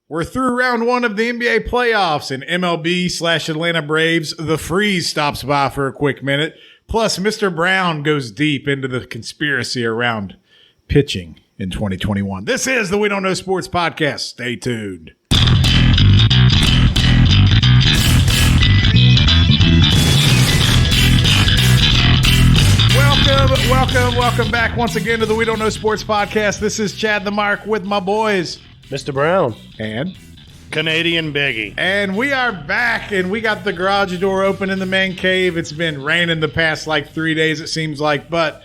We're through round one of the NBA playoffs, and MLB/Atlanta Braves, the Freeze stops by for a quick minute. Plus, Mr. Brown goes deep into the conspiracy around pitching in 2021. This is the We Don't Know Sports Podcast. Stay tuned. Welcome back once again to the We Don't Know Sports Podcast. This is Chad the Mark with my boys, Mr. Brown. And Canadian Biggie. And we are back, and we got the garage door open in the man cave. It's been raining the past 3 days, it seems like. But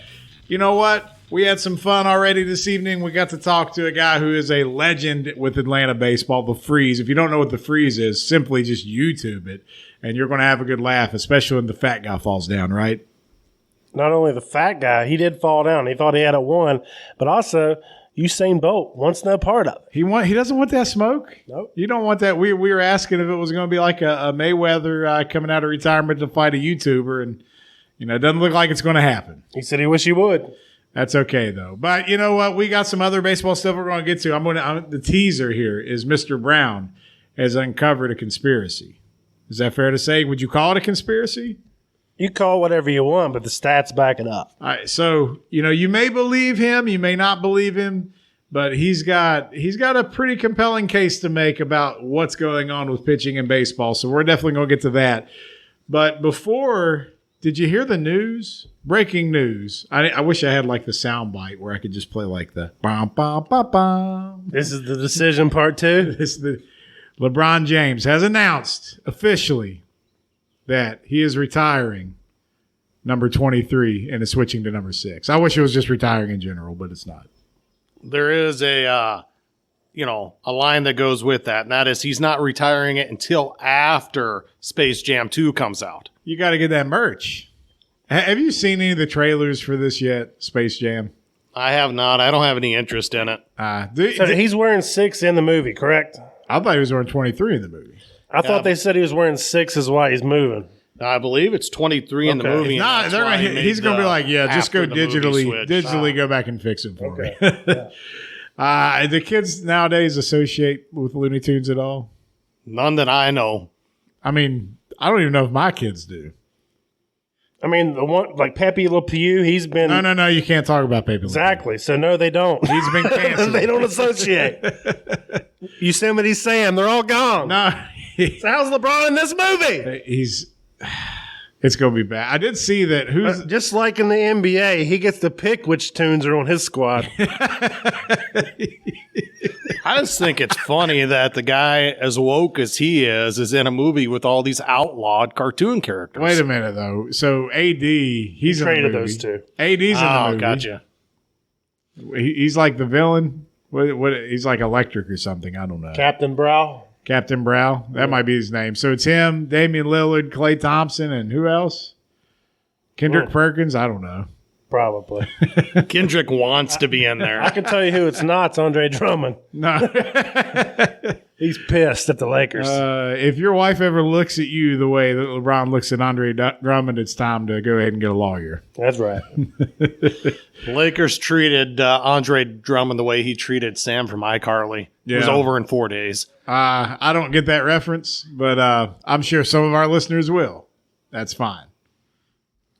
you know what? We had some fun already this evening. We got to talk to a guy who is a legend with Atlanta baseball, the Freeze. If you don't know what the Freeze is, simply just YouTube it, and you're going to have a good laugh, especially when the fat guy falls down, right? Not only the fat guy, he did fall down. He thought he had it won, but also Usain Bolt wants no part of it. He doesn't want that smoke. Nope. You don't want that. We were asking if it was going to be like a Mayweather coming out of retirement to fight a YouTuber, and it doesn't look like it's going to happen. He said he wish he would. That's okay though. But you know what? We got some other baseball stuff we're going to get to. The teaser here is Mr. Brown has uncovered a conspiracy. Is that fair to say? Would you call it a conspiracy? You call whatever you want, but the stats back it up. All right, so you may believe him, you may not believe him, but he's got a pretty compelling case to make about what's going on with pitching in baseball. So we're definitely going to get to that. But before, did you hear the news? Breaking news. I wish I had the sound bite where I could just play the bum bum bum bum. This is the decision part 2. This is the LeBron James has announced officially that he is retiring number 23 and is switching to number 6. I wish it was just retiring in general, but it's not. There is a line that goes with that, and that is he's not retiring it until after Space Jam 2 comes out. You got to get that merch. Have you seen any of the trailers for this yet, Space Jam? I have not. I don't have any interest in it. So he's wearing 6 in the movie, correct? I thought he was wearing 23 in the movie. I thought they said he was wearing 6 is why he's moving. I believe it's 23 in the movie. He's going to be like, just go digitally go back and fix it for me. Yeah. The kids nowadays associate with Looney Tunes at all? None that I know. I mean, I don't even know if my kids do. I mean, the one like Pepe Le Pew, he's been... No, you can't talk about Pepe Le Pew. Exactly. So, no, they don't. He's been canceled. They don't associate. Yosemite Sam, they're all gone. No. So how's LeBron in this movie? It's going to be bad. I did see that just like in the NBA, he gets to pick which tunes are on his squad. I just think it's funny that the guy, as woke as he is in a movie with all these outlawed cartoon characters. Wait a minute, though. So AD, he's in the movie. Those two. AD's in the movie. Gotcha. He's like the villain. What? He's like electric or something. I don't know. Captain Brow. That might be his name. So it's him, Damian Lillard, Klay Thompson, and who else? Kendrick Perkins? I don't know. Probably. Kendrick wants to be in there. I can tell you who it's not. It's Andre Drummond. No. He's pissed at the Lakers. If your wife ever looks at you the way that LeBron looks at Andre Drummond, it's time to go ahead and get a lawyer. That's right. Lakers treated Andre Drummond the way he treated Sam from iCarly. Yeah. It was over in 4 days. I don't get that reference, but I'm sure some of our listeners will. That's fine.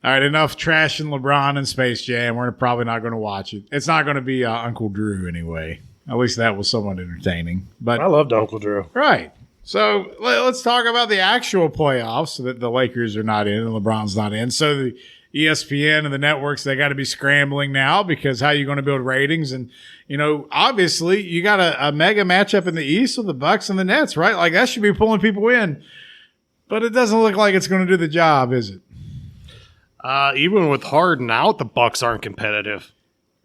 All right, enough trashing LeBron and Space Jam. We're probably not going to watch it. It's not going to be Uncle Drew anyway. At least that was somewhat entertaining. But I loved Uncle Drew. Right. So let's talk about the actual playoffs that the Lakers are not in and LeBron's not in. So the ESPN and the networks, they got to be scrambling now because how are you going to build ratings? And, obviously you got a mega matchup in the East with the Bucks and the Nets, right? Like that should be pulling people in. But it doesn't look like it's going to do the job, is it? Even with Harden out, the Bucks aren't competitive.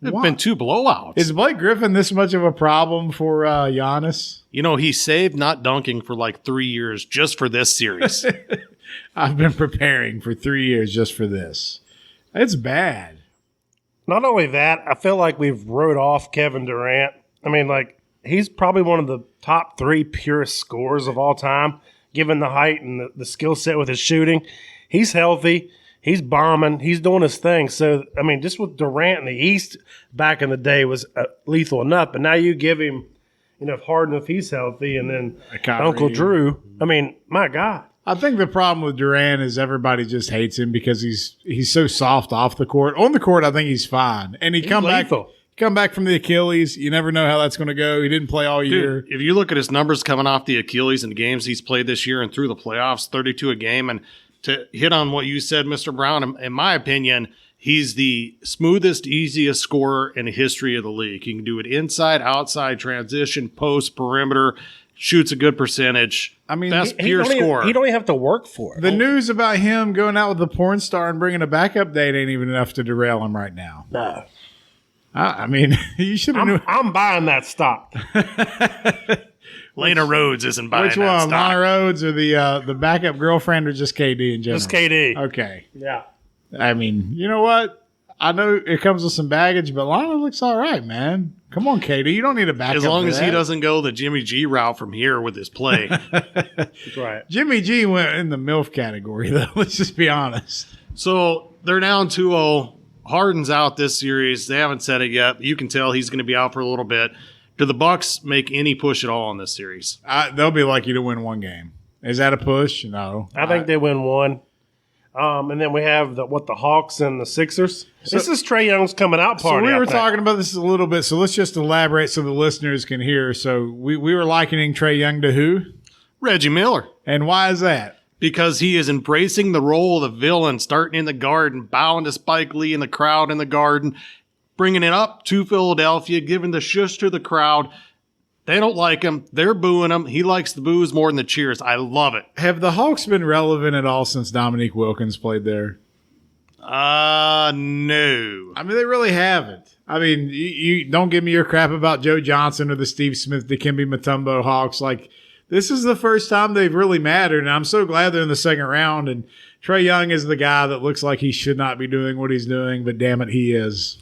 There've been 2 blowouts. Is Blake Griffin this much of a problem for Giannis? He saved not dunking for 3 years just for this series. I've been preparing for 3 years just for this. It's bad. Not only that, I feel like we've wrote off Kevin Durant. I mean, he's probably one of the top 3 purest scorers of all time, given the height and the skill set with his shooting. He's healthy. He's bombing. He's doing his thing. So, I mean, just with Durant in the East back in the day was lethal enough. But now you give him if Harden, if he's healthy, and then Kyrie. Uncle Drew. I mean, my God. I think the problem with Durant is everybody just hates him because he's so soft off the court. On the court, I think he's fine, and he's come back from the Achilles. You never know how that's going to go. He didn't play all year. If you look at his numbers coming off the Achilles in the games he's played this year and through the playoffs, 32 a game, and to hit on what you said, Mr. Brown, in my opinion, he's the smoothest, easiest scorer in the history of the league. He can do it inside, outside, transition, post, perimeter. Shoots a good percentage. I mean, best pure scorer. He don't even have to work for it. The news about him going out with the porn star and bringing a backup date ain't even enough to derail him right now. No. I mean, you should have. I'm buying that stock. Lena Rhodes isn't buying Which that one, stock. Lana Rhodes or the backup girlfriend or just KD in general? Just KD. Okay. Yeah. I mean, you know what? I know it comes with some baggage, but Lana looks all right, man. Come on, KD. You don't need a backup. As long as he doesn't go the Jimmy G route from here with his play. That's right. Jimmy G went in the MILF category, though. Let's just be honest. So they're down 2-0. Harden's out this series. They haven't said it yet. You can tell he's going to be out for a little bit. Do the Bucks make any push at all in this series? They'll be lucky to win one game. Is that a push? No. I think they win one. And then we have the Hawks and the Sixers. This is Trae Young's coming out party. So we were talking about this a little bit, so let's just elaborate so the listeners can hear. So we were likening Trae Young to who? Reggie Miller. And why is that? Because he is embracing the role of the villain, starting in the garden, bowing to Spike Lee in the crowd in the garden, bringing it up to Philadelphia, giving the shush to the crowd. They don't like him. They're booing him. He likes the boos more than the cheers. I love it. Have the Hawks been relevant at all since Dominique Wilkins played there? No. I mean, they really haven't. I mean, you don't give me your crap about Joe Johnson or the Steve Smith, Dikembe Mutombo Hawks. Like, this is the first time they've really mattered, and I'm so glad they're in the second round. And Trae Young is the guy that looks like he should not be doing what he's doing, but damn it, he is.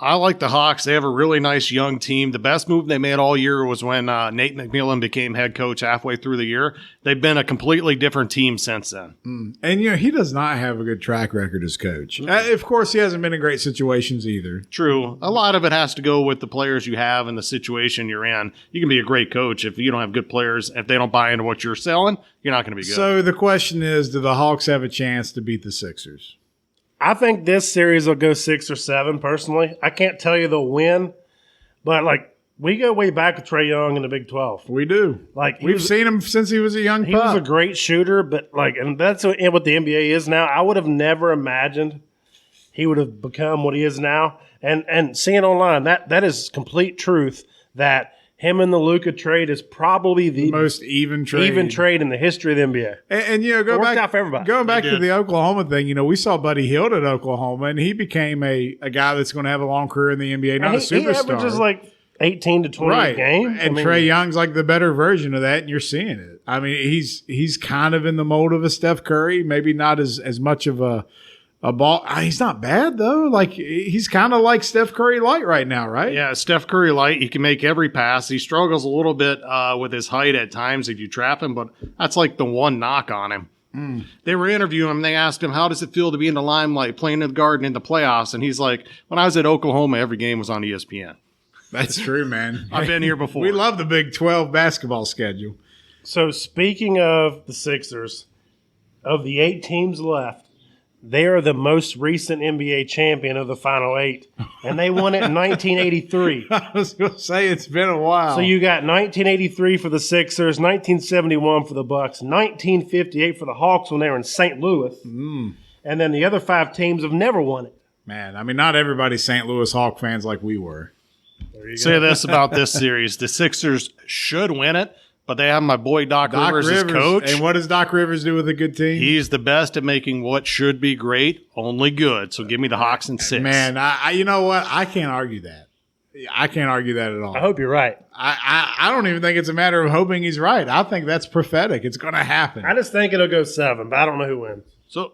I like the Hawks. They have a really nice young team. The best move they made all year was when Nate McMillan became head coach halfway through the year. They've been a completely different team since then. And, he does not have a good track record as coach. Of course, he hasn't been in great situations either. True. A lot of it has to go with the players you have and the situation you're in. You can be a great coach if you don't have good players. If they don't buy into what you're selling, you're not going to be good. So the question is, do the Hawks have a chance to beat the Sixers? I think this series will go 6 or 7, personally. I can't tell you they'll win, but, we go way back to Trae Young in the Big 12. We do. We've seen him since he was a young pup. He was a great shooter, but, and that's what the NBA is now. I would have never imagined he would have become what he is now. And seeing online, that is complete truth that him and the Luka trade is probably the most even trade in the history of the NBA. And worked out for everybody. Going back to the Oklahoma thing, we saw Buddy Hield at Oklahoma, and he became a guy that's going to have a long career in the NBA, not a superstar. He averages 18 to 20 a game. And Trae Young's the better version of that, and you're seeing it. I mean, he's kind of in the mold of a Steph Curry, maybe not as much of a ball. He's not bad, though. He's kind of like Steph Curry light right now, right? Yeah, Steph Curry light. He can make every pass. He struggles a little bit with his height at times if you trap him, but that's the one knock on him. They were interviewing him. They asked him, how does it feel to be in the limelight, playing in the Garden in the playoffs? And he's like, when I was at Oklahoma, every game was on ESPN. That's true, man. I've been here before. We love the Big 12 basketball schedule. So speaking of the Sixers, of the 8 teams left, they are the most recent NBA champion of the Final 8, and they won it in 1983. I was going to say it's been a while. So you got 1983 for the Sixers, 1971 for the Bucks, 1958 for the Hawks when they were in St. Louis, and then the other 5 teams have never won it. Man, I mean, not everybody's St. Louis Hawk fans like we were. Say this about this series. The Sixers should win it, but they have my boy Doc Rivers as coach. And what does Doc Rivers do with a good team? He's the best at making what should be great only good. So give me the Hawks in 6. Man, I you know what? I can't argue that. I can't argue that at all. I hope you're right. I don't even think it's a matter of hoping he's right. I think that's prophetic. It's going to happen. I just think it'll go 7, but I don't know who wins. So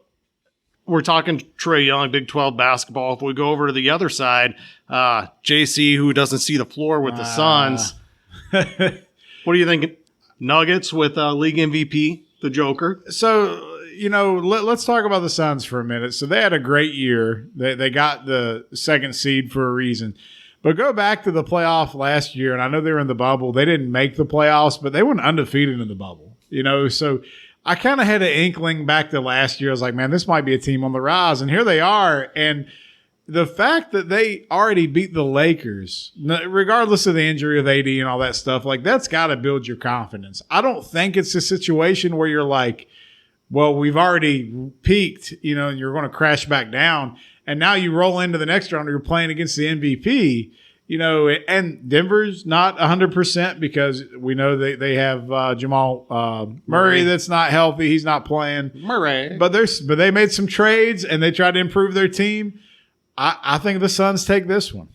we're talking Trae Young, Big 12 basketball. If we go over to the other side, JC, who doesn't see the floor with the Suns. What do you think? Nuggets with league MVP, the Joker. So, let's talk about the Suns for a minute. So they had a great year. They got the second seed for a reason. But go back to the playoff last year, and I know they were in the bubble. They didn't make the playoffs, but they went undefeated in the bubble. So I kind of had an inkling back to last year. I was like, man, this might be a team on the rise, and here they are. And the fact that they already beat the Lakers, regardless of the injury of AD and all that stuff, like that's got to build your confidence. I don't think it's a situation where you're like, well, we've already peaked, and you're going to crash back down. And now you roll into the next round, you're playing against the MVP, and Denver's not 100% because we know they have Jamal Murray that's not healthy. He's not playing. Murray. But they made some trades and they tried to improve their team. I think the Suns take this one.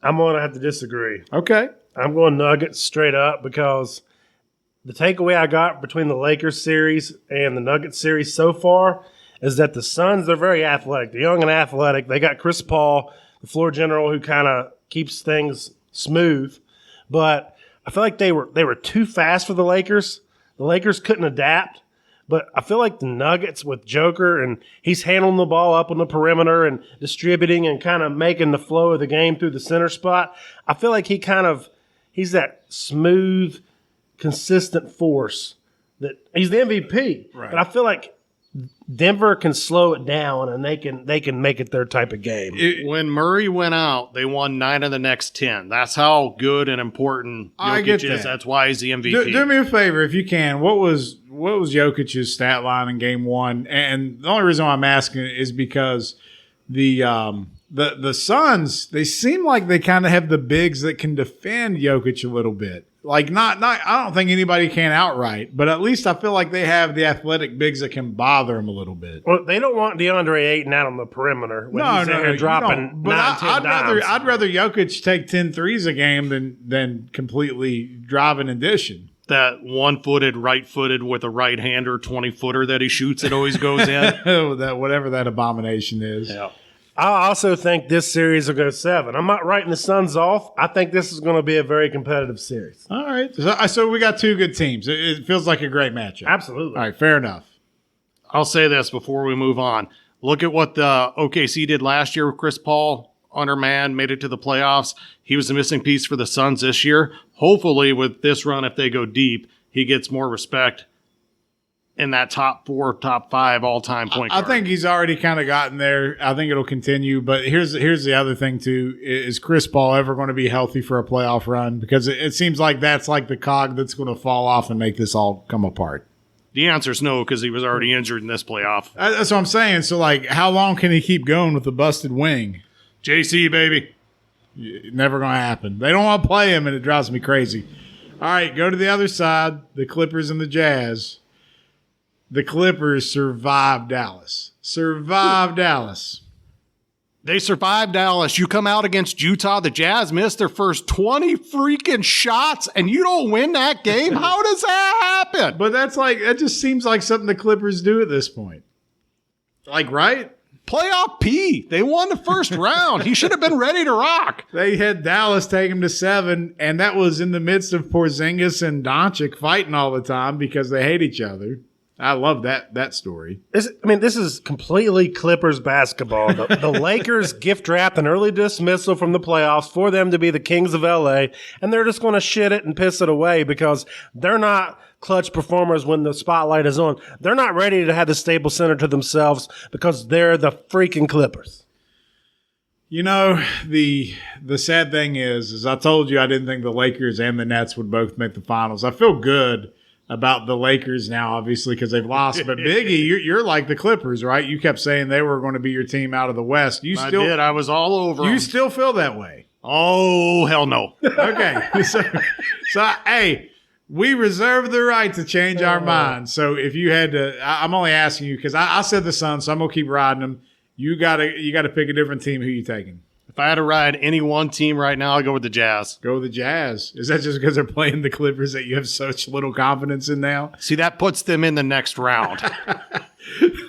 I'm going to have to disagree. Okay. I'm going Nuggets straight up because the takeaway I got between the Lakers series and the Nuggets series so far is that the Suns, they're very athletic. They're young and athletic. They got Chris Paul, the floor general, who kind of keeps things smooth. But I feel like they were too fast for the Lakers. The Lakers couldn't adapt. But I feel like the Nuggets with Joker, and he's handling the ball up on the perimeter and distributing and kind of making the flow of the game through the center spot. I feel like he's that smooth, consistent force that he's the MVP. Right. But I feel like Denver can slow it down and they can make it their type of game. When Murray went out, they won 9 of the next 10. That's how good and important I get Jokic is. that. That's why he's the MVP. Do me a favor if you can. What was Jokic's stat line in game one? And the only reason why I'm asking is because the Suns, they seem like they kind of have the bigs that can defend Jokic a little bit. Like not I don't think anybody can outright, but at least I feel like they have the athletic bigs that can bother him a little bit. Well, they don't want DeAndre Ayton out on the perimeter when he's in here dropping But 9, 10 dimes. I'd rather Jokic take 10 threes a game than completely driving and dishing. That one-footed, right-footed with a right-hander 20-footer that he shoots, it always goes in. that whatever that abomination is. Yeah. I also think this series will go 7. I'm not writing the Suns off. I think this is going to be a very competitive series. All right. So we got two good teams. It feels like a great matchup. Absolutely. All right. Fair enough. I'll say this before we move on. Look at what the OKC did last year with Chris Paul. Undermanned, made it to the playoffs. He was a missing piece for the Suns this year. Hopefully with this run, if they go deep, he gets more respect in that top 4, top 5 all-time point guard. I think he's already kind of gotten there. I think it'll continue. But here's the other thing, too. Is Chris Paul ever going to be healthy for a playoff run? Because it seems like that's like the cog that's going to fall off and make this all come apart. The answer's no, because he was already injured in this playoff. That's what I'm saying. So, like, how long can he keep going with the busted wing? JC, baby. Never going to happen. They don't want to play him, and it drives me crazy. All right, go to the other side, the Clippers and the Jazz. The Clippers survived Dallas. They survived Dallas. You come out against Utah. The Jazz missed their first 20 freaking shots, and you don't win that game? How does that happen? But that just seems like something the Clippers do at this point. Like, right? Playoff P. They won the first round. He should have been ready to rock. They had Dallas take him to 7, and that was in the midst of Porzingis and Doncic fighting all the time because they hate each other. I love that story. This is completely Clippers basketball. The Lakers gift wrapped an early dismissal from the playoffs for them to be the Kings of LA, and they're just going to shit it and piss it away because they're not clutch performers when the spotlight is on. They're not ready to have the Staples Center to themselves because they're the freaking Clippers. You know, the sad thing is I told you I didn't think the Lakers and the Nets would both make the finals. I feel good about the Lakers now, obviously, because they've lost. But Biggie, you're like the Clippers, right? You kept saying they were going to be your team out of the West. I did. I was all over You them. still feel that way? Oh, hell no. Okay. so hey, we reserve the right to change our minds. So if you had to, I'm only asking you because I said the Suns, so I'm gonna keep riding them. You gotta pick a different team. Who you taking? If I had to ride any one team right now, I'd go with the Jazz. Go with the Jazz. Is that just because they're playing the Clippers that you have such little confidence in now? See, that puts them in the next round.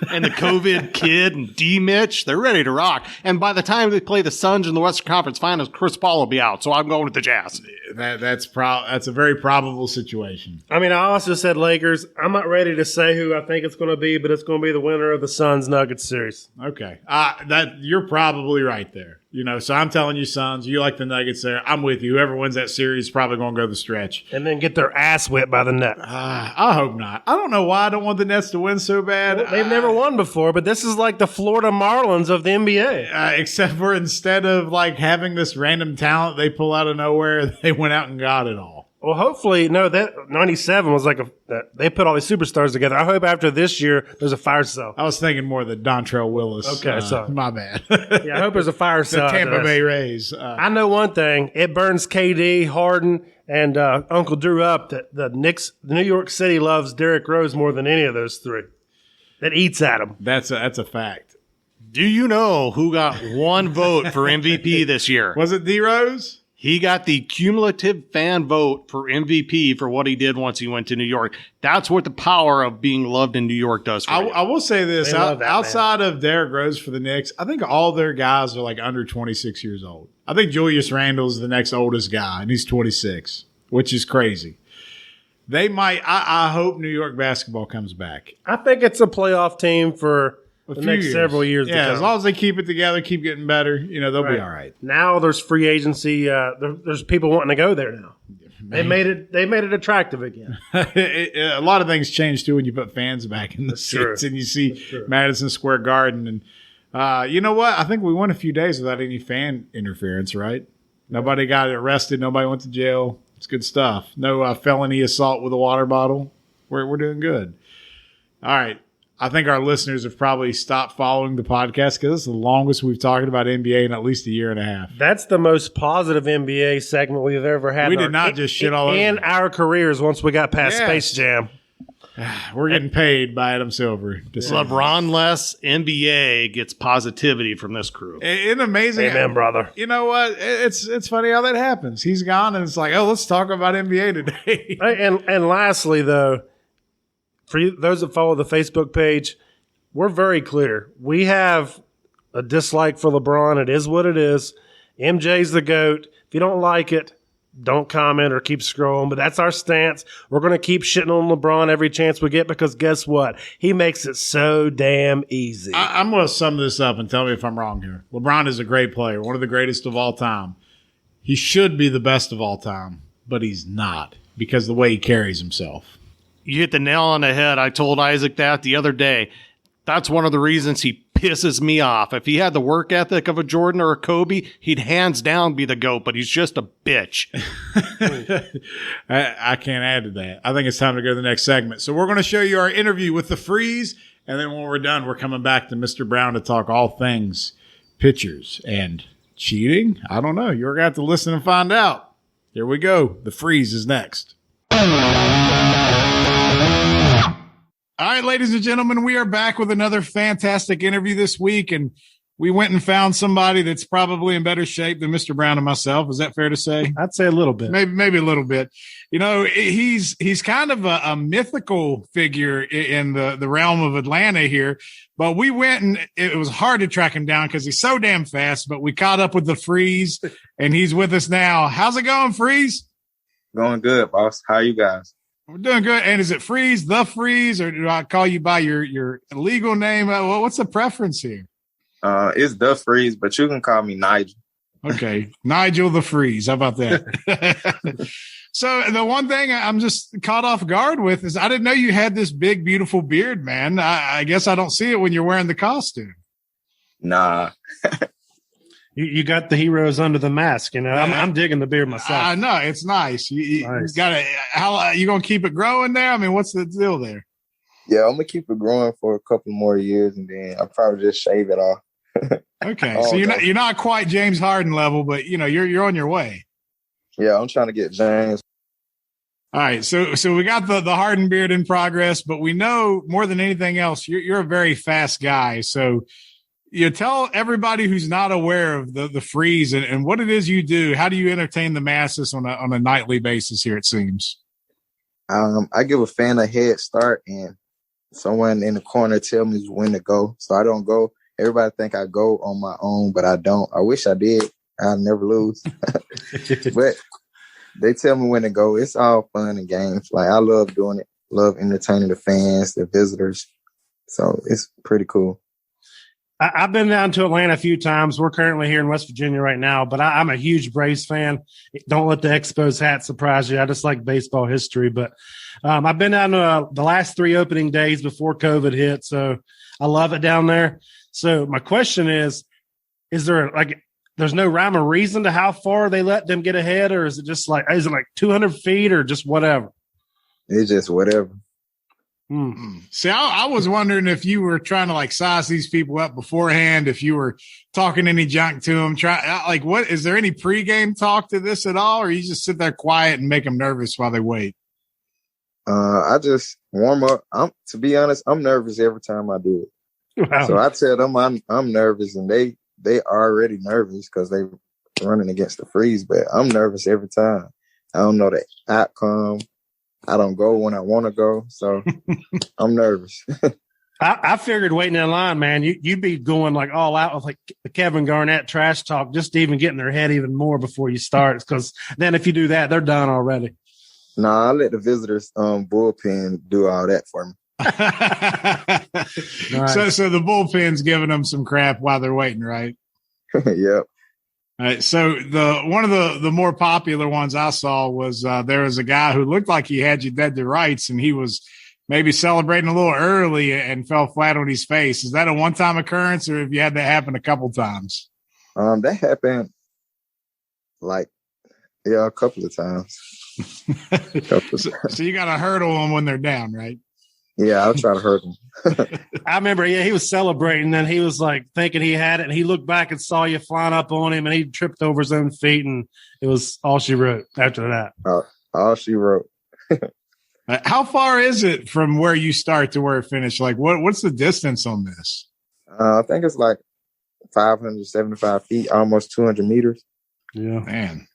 And the COVID kid and D-Mitch, they're ready to rock. And by the time they play the Suns in the Western Conference Finals, Chris Paul will be out. So I'm going with the Jazz. That's a very probable situation. I mean, I also said Lakers. I'm not ready to say who I think it's going to be, but it's going to be the winner of the Suns-Nuggets series. Okay. You're probably right there. So I'm telling you, Suns, you like the Nuggets there. I'm with you. Whoever wins that series is probably going to go the stretch. And then get their ass whipped by the Nets. I hope not. I don't know why I don't want the Nets to win so bad. Well, they've never won before, but this is like the Florida Marlins of the NBA. Except for instead of like having this random talent they pull out of nowhere, they went out and got it all. Well, hopefully, that 97 was they put all these superstars together. I hope after this year there's a fire sale. I was thinking more of the Dontrell Willis. Okay, sorry. My bad. Yeah, I hope there's a fire sale. The Tampa Bay Rays. I know one thing. It burns KD, Harden, and Uncle Drew up that the New York City loves Derrick Rose more than any of those three. That eats at him. That's a fact. Do you know who got one vote for MVP this year? Was it D Rose? He got the cumulative fan vote for MVP for what he did once he went to New York. That's what the power of being loved in New York does for you. I will say this. Outside man. of Derrick Rose for the Knicks, I think all their guys are like under 26 years old. I think Julius Randle's the next oldest guy, and he's 26, which is crazy. They might – I hope New York basketball comes back. I think it's a playoff team for the next years. several years. Yeah, as long as they keep it together, keep getting better, they'll be all right. Now there's free agency. There's people wanting to go there now. They made it attractive again. A lot of things change too when you put fans back in the seats and you see Madison Square Garden. And you know what? I think we went a few days without any fan interference, right? Nobody got arrested. Nobody went to jail. It's good stuff. No felony assault with a water bottle. We're doing good. All right. I think our listeners have probably stopped following the podcast because it's the longest we've talked about NBA in at least a year and a half. That's the most positive NBA segment we've ever had. We did not just shit all over in our careers once we got past Space Jam. We're getting paid by Adam Silver. LeBron-less NBA gets positivity from this crew. It's amazing. Amen, brother. You know what? It's funny how that happens. He's gone, and it's like, oh, let's talk about NBA today. And lastly, though, for those that follow the Facebook page, we're very clear. We have a dislike for LeBron. It is what it is. MJ's the GOAT. If you don't like it, don't comment or keep scrolling. But that's our stance. We're going to keep shitting on LeBron every chance we get because guess what? He makes it so damn easy. I'm going to sum this up and tell me if I'm wrong here. LeBron is a great player, one of the greatest of all time. He should be the best of all time, but he's not because of the way he carries himself. You hit the nail on the head. I told Isaac that the other day. That's one of the reasons he pisses me off. If he had the work ethic of a Jordan or a Kobe, he'd hands down be the GOAT, but he's just a bitch. I can't add to that. I think it's time to go to the next segment. So we're going to show you our interview with the Freeze, and then when we're done, we're coming back to Mr. Brown to talk all things pitchers and cheating. I don't know. You're going to have to listen and find out. Here we go. The Freeze is next. All right, ladies and gentlemen, we are back with another fantastic interview this week, and we went and found somebody that's probably in better shape than Mr. Brown and myself. Is that fair to say? I'd say a little bit. Maybe a little bit. He's kind of a mythical figure in the realm of Atlanta here, but we went and it was hard to track him down because he's so damn fast, but we caught up with the Freeze, and he's with us now. How's it going, Freeze? Going good, boss. How are you guys? We're doing good. And is it Freeze, the Freeze, or do I call you by your legal name? What's the preference here? It's the Freeze, but you can call me Nigel. Okay. Nigel the Freeze. How about that? So the one thing I'm just caught off guard with is I didn't know you had this big, beautiful beard, man. I guess I don't see it when you're wearing the costume. Nah. You got the heroes under the mask, I'm digging the beard myself. I know it's nice. You Nice. got how you gonna keep it growing there? I mean, what's the deal there? Yeah, I'm gonna keep it growing for a couple more years, and then I'll probably just shave it off. Okay, so you're not quite James Harden level, but you're on your way. Yeah, I'm trying to get James. All right, so we got the Harden beard in progress, but we know more than anything else, you're a very fast guy. So you tell everybody who's not aware of the Freeze and what it is you do. How do you entertain the masses on a nightly basis here, it seems? I give a fan a head start, and someone in the corner tell me when to go. So I don't go. Everybody think I go on my own, but I don't. I wish I did. I'll never lose. But they tell me when to go. It's all fun and games. Like, I love doing it. Love entertaining the fans, the visitors. So it's pretty cool. I've been down to Atlanta a few times. We're currently here in West Virginia right now, but I'm a huge Braves fan. Don't let the Expos hat surprise you. I just like baseball history. But I've been down to the last 3 opening days before COVID hit, so I love it down there. So my question is there there's no rhyme or reason to how far they let them get ahead, or is it like 200 feet or just whatever? It's just whatever. See, I was wondering if you were trying to size these people up beforehand, if you were talking any junk to them. What is there any pregame talk to this at all, or you just sit there quiet and make them nervous while they wait? I just warm up. To be honest, I'm nervous every time I do it. Wow. So I tell them I'm nervous, and they already nervous because they running against the freeze. But I'm nervous every time. I don't know the outcome. I don't go when I want to go, so I'm nervous. I figured waiting in line, man, you'd be going all out with the Kevin Garnett trash talk, just to even get in their head even more before you start. Because then if you do that, they're done already. Nah, I let the visitors bullpen do all that for me. Nice. So the bullpen's giving them some crap while they're waiting, right? Yep. All right, so one of the more popular ones I saw was there was a guy who looked like he had you dead to rights, and he was maybe celebrating a little early and fell flat on his face. Is that a one-time occurrence, or have you had that happen a couple times? That happened a couple of times. So you got to hurdle them when they're down, right? Yeah, I'll try to hurt him. I remember, he was celebrating, and he was thinking he had it, and he looked back and saw you flying up on him, and he tripped over his own feet, and it was all she wrote after that. All she wrote. How far is it from where you start to where it finished? What's the distance on this? I think it's 575 feet, almost 200 meters. Yeah, man.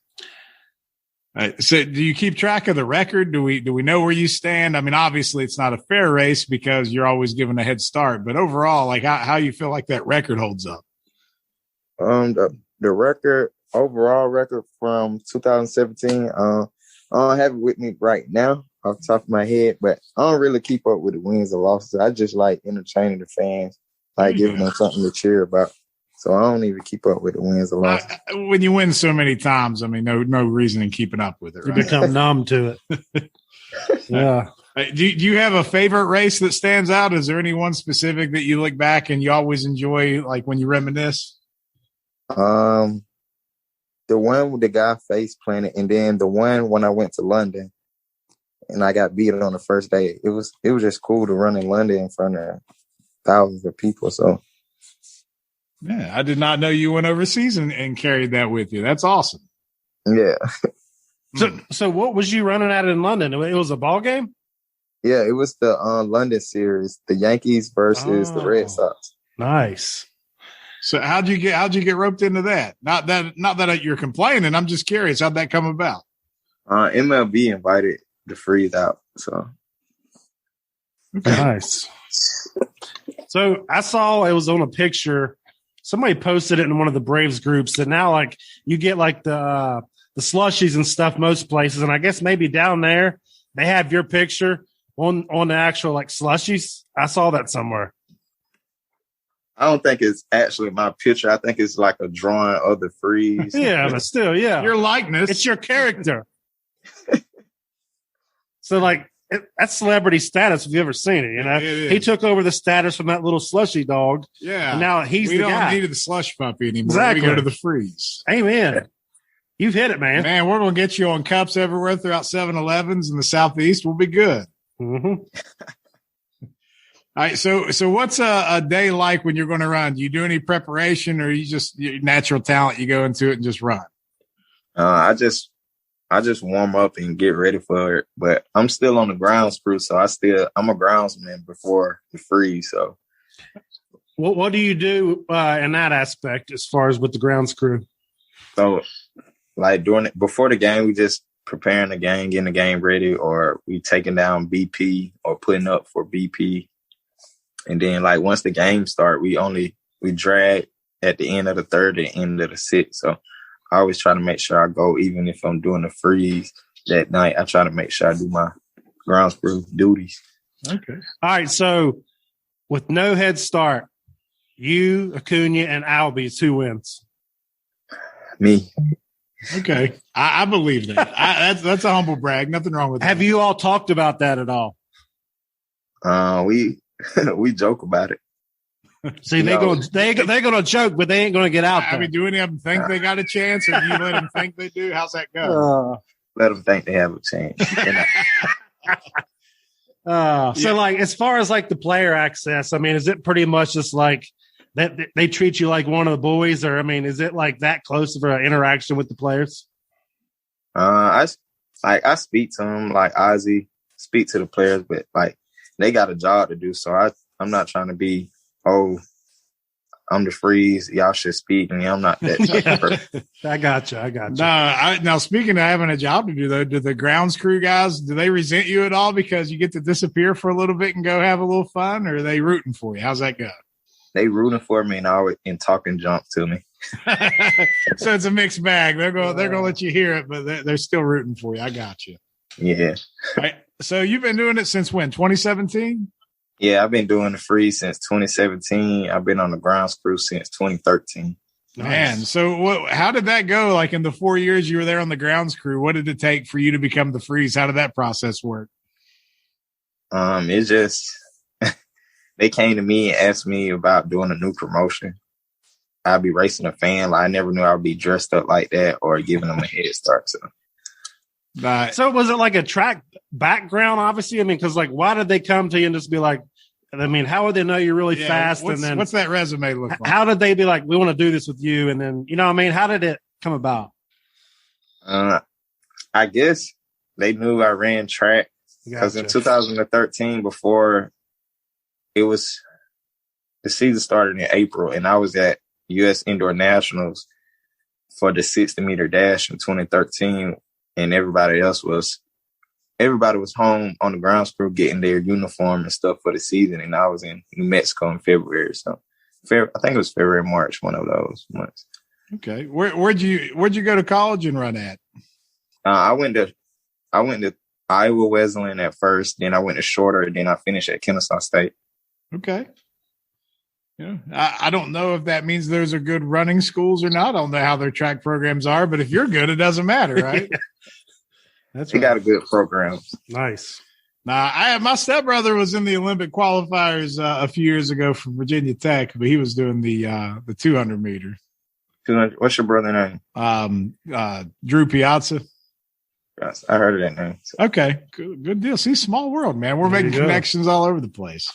So do you keep track of the record? Do we know where you stand? I mean, obviously it's not a fair race because you're always given a head start, but overall, how you feel like that record holds up? The overall record from 2017, I don't have it with me right now off the top of my head, but I don't really keep up with the wins and losses. I just like entertaining the fans, giving them something to cheer about. So I don't even keep up with the wins or losses. When you win so many times, I mean, no reason in keeping up with it. Right? You become numb to it. Yeah. Do you have a favorite race that stands out? Is there any one specific that you look back and you always enjoy, when you reminisce? The one with the guy face planted, and then the one when I went to London and I got beat on the first day. It was just cool to run in London in front of thousands of people. So. Yeah, I did not know you went overseas and carried that with you. That's awesome. Yeah. So what was you running at in London? It was a ball game? Yeah, it was the London series, the Yankees versus the Red Sox. Nice. So how'd you get roped into that? Not that you're complaining. I'm just curious. How'd that come about? MLB invited the Freeze out. So. Nice. So I saw it was on a picture. Somebody posted it in one of the Braves groups that now you get the slushies and stuff most places, and I guess maybe down there they have your picture on the actual slushies. I saw that somewhere. I don't think it's actually my picture. I think it's a drawing of the Freeze. Yeah, but still, yeah, your likeness. It's your character. So that's celebrity status if you've ever seen it. He took over the status from that little slushy dog. Yeah. And now we don't need the slush puppy anymore. Exactly. We go to the Freeze. Amen. You've hit it, man. Man, we're going to get you on cups everywhere throughout 7-Elevens in the Southeast. We'll be good. Mm-hmm. All right. So what's a day like when you're going to run? Do you do any preparation, or you just your natural talent? You go into it and just run? I just warm up and get ready for it, but I'm still on the grounds crew, so I'm a groundsman before the Freeze. So, what do you do in that aspect as far as with the grounds crew? So, before the game, we just preparing the game, getting the game ready, or we taking down BP or putting up for BP, and then once the game start, we drag at the end of the third and end of the sixth. So. I always try to make sure I go, even if I'm doing a Freeze that night. I try to make sure I do my grounds crew duties. Okay. All right. So with no head start, you, Acuna, and Albies, who wins? Me. Okay, I believe that. That's a humble brag. Nothing wrong with that. Have you all talked about that at all? We we joke about it. See, they're gonna joke, but they ain't gonna get out there. I mean, do any of them think they got a chance, or do you let them think they do? How's that go? Let them think they have a chance. So, like, as far as like the player access, I mean, is it pretty much just like that they treat you like one of the boys, or I mean, is it like that close of an interaction with the players? I speak to them like Ozzy, speak to the players, but like they got a job to do, so I'm not trying to be, oh, I'm the Freeze, y'all should speak, and I'm not that type of person. I got you. Now, speaking of having a job to do, though, do the grounds crew guys, do they resent you at all because you get to disappear for a little bit and go have a little fun, or are they rooting for you? How's that go? They rooting for me and talking junk to me. So it's a mixed bag. They're gonna let you hear it, but they're still rooting for you. I got you. Yeah. Right. So you've been doing it since when? 2017? Yeah, I've been doing the Freeze since 2017. I've been on the grounds crew since 2013. Man, so how did that go? Like in the 4 years you were there on the grounds crew, what did it take for you to become the Freeze? How did that process work? It's just they came to me and asked me about doing a new promotion. I'd be racing a fan. Like, I never knew I would be dressed up like that or giving them a head start. So was it like a track background, obviously? I mean, because like, why did they come to you and just be like, I mean, how would they know you're really fast? And then what's that resume look like? How did they be like, we want to do this with you? And then, you know what I mean? How did it come about? I guess they knew I ran track because in 2013, before the season started in April, and I was at U.S. Indoor Nationals for the 60-meter dash in 2013, and everybody was home on the grounds crew getting their uniform and stuff for the season, and I was in New Mexico in February. So I think it was February, March, one of those months. Okay, where'd you go to college and run at? I went to Iowa Wesleyan at first, then I went to Shorter, and then I finished at Kennesaw State. Okay. Yeah, I don't know if that means those are good running schools or not. I don't know how their track programs are, but if you're good, it doesn't matter, right? That's they got a good program. Nice. Now, my stepbrother was in the Olympic qualifiers a few years ago for Virginia Tech, but he was doing the 200 meter. 200. What's your brother name? Drew Piazza. Yes, I heard of that name. Okay, good deal. See, small world, man. We're making connections all over the place.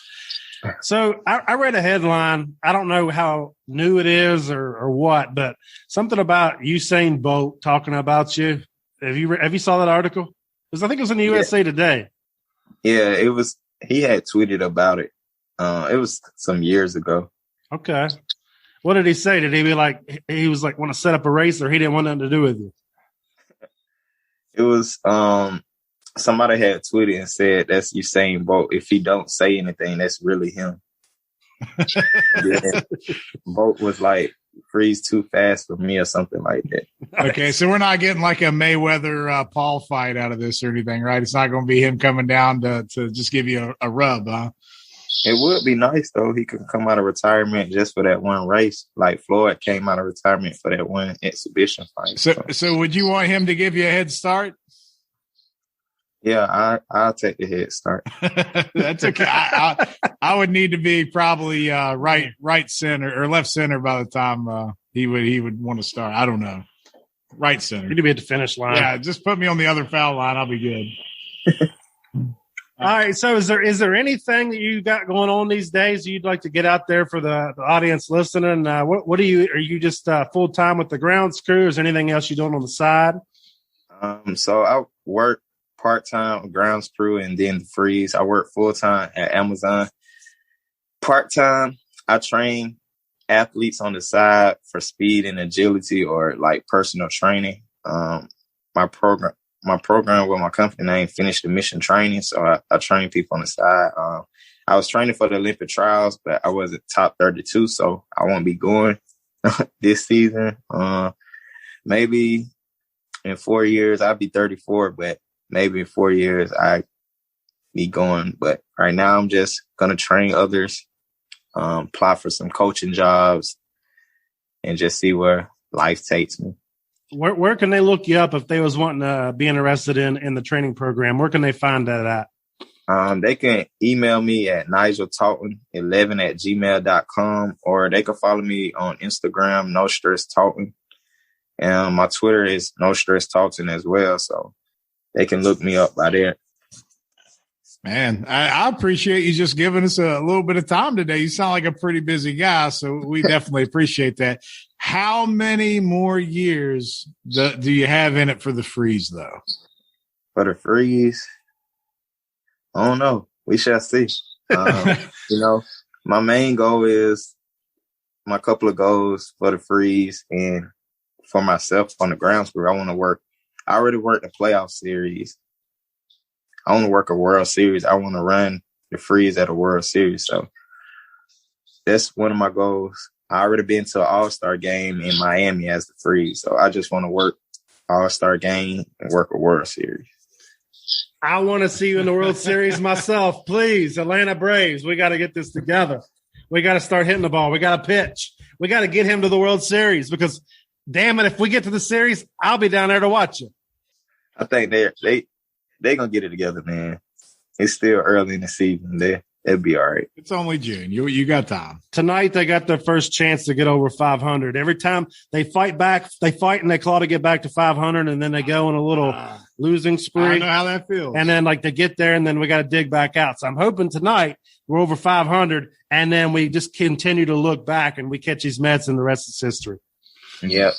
So I read a headline. I don't know how new it is or what, but something about Usain Bolt talking about you. Have you saw that article? Because I think it was in the USA Today. Yeah, it was. He had tweeted about it. It was some years ago. Okay. What did he say? Did he be like, he was like, want to set up a race, or he didn't want nothing to do with you? It was somebody had tweeted and said that's Usain Bolt. If he don't say anything, that's really him. Yeah. Bolt was like, Freeze too fast for me or something like that. Okay, so we're not getting like a Mayweather Paul fight out of this or anything, right? It's not going to be him coming down to just give you a rub, huh? It would be nice, though. He could come out of retirement just for that one race. Like Floyd came out of retirement for that one exhibition fight. So would you want him to give you a head start? Yeah, I'll take the head start. That's okay. I would need to be probably right center or left center by the time he would want to start. I don't know. Right center. You need to be at the finish line. Yeah, just put me on the other foul line. I'll be good. All right. So is there anything that you got going on these days you'd like to get out there for the audience listening? What are you just full time with the grounds crew? Is there anything else you're doing on the side? So I work part-time grounds crew and then the Freeze. I work full-time at Amazon. Part-time, I train athletes on the side for speed and agility or like personal training. My program with my company name, Finish the Mission Training. So I train people on the side. I was training for the Olympic trials, but I wasn't top 32, so I won't be going this season. Maybe in 4 years, I'll be 34, but maybe in 4 years I be going. But right now I'm just going to train others apply for some coaching jobs, and just see where life takes me. Where can they look you up if they was wanting to be interested in the training program? Where can they find that at? They can email me at nigeltalton11@gmail.com, or they can follow me on Instagram, No Stress Talton. And my Twitter is No Stress Talton as well, so they can look me up by there. Man, I appreciate you just giving us a little bit of time today. You sound like a pretty busy guy, so we definitely appreciate that. How many more years do you have in it for the Freeze, though? For the Freeze, I don't know. We shall see. My main goal is my couple of goals for the Freeze and for myself on the grounds crew. I want to work. I already worked the playoff series. I want to work a World Series. I want to run the Freeze at a World Series. So that's one of my goals. I already been to an All-Star game in Miami as the Freeze. So I just want to work All-Star game and work a World Series. I want to see you in the World Series myself. Please, Atlanta Braves, we got to get this together. We got to start hitting the ball. We got to pitch. We got to get him to the World Series because, damn it, if we get to the series, I'll be down there to watch it. I think they're going to get it together, man. It's still early in the season. They'll be all right. It's only June. You got time. Tonight, they got their first chance to get over 500. Every time they fight back, they fight and they claw to get back to 500, and then they go on a little losing spree. I know how that feels. And then, they get there, and then we got to dig back out. So I'm hoping tonight we're over 500, and then we just continue to look back, and we catch these Mets, and the rest is history. Yep.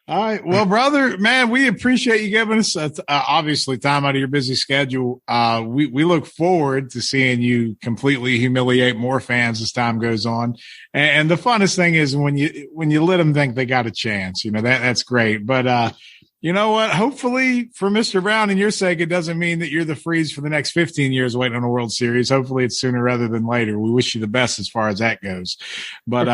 All right. Well, brother, man, we appreciate you giving us obviously time out of your busy schedule. We look forward to seeing you completely humiliate more fans as time goes on. And the funnest thing is when you let them think they got a chance, that's great. But, you know what? Hopefully for Mr. Brown and your sake, it doesn't mean that you're the Freeze for the next 15 years waiting on a World Series. Hopefully it's sooner rather than later. We wish you the best as far as that goes. But,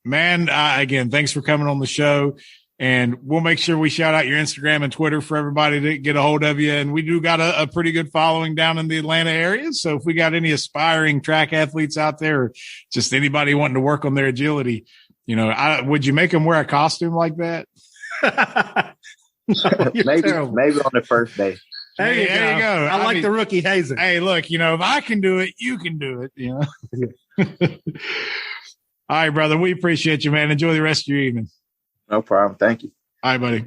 man, again, thanks for coming on the show. And we'll make sure we shout out your Instagram and Twitter for everybody to get a hold of you. And we do got a pretty good following down in the Atlanta area. So if we got any aspiring track athletes out there or just anybody wanting to work on their agility, would you make them wear a costume like that? No, maybe on the first day. There you go. I like the rookie hazing. Hey, look, if I can do it, you can do it. All right, brother. We appreciate you, man. Enjoy the rest of your evening. No problem. Thank you. All right, buddy.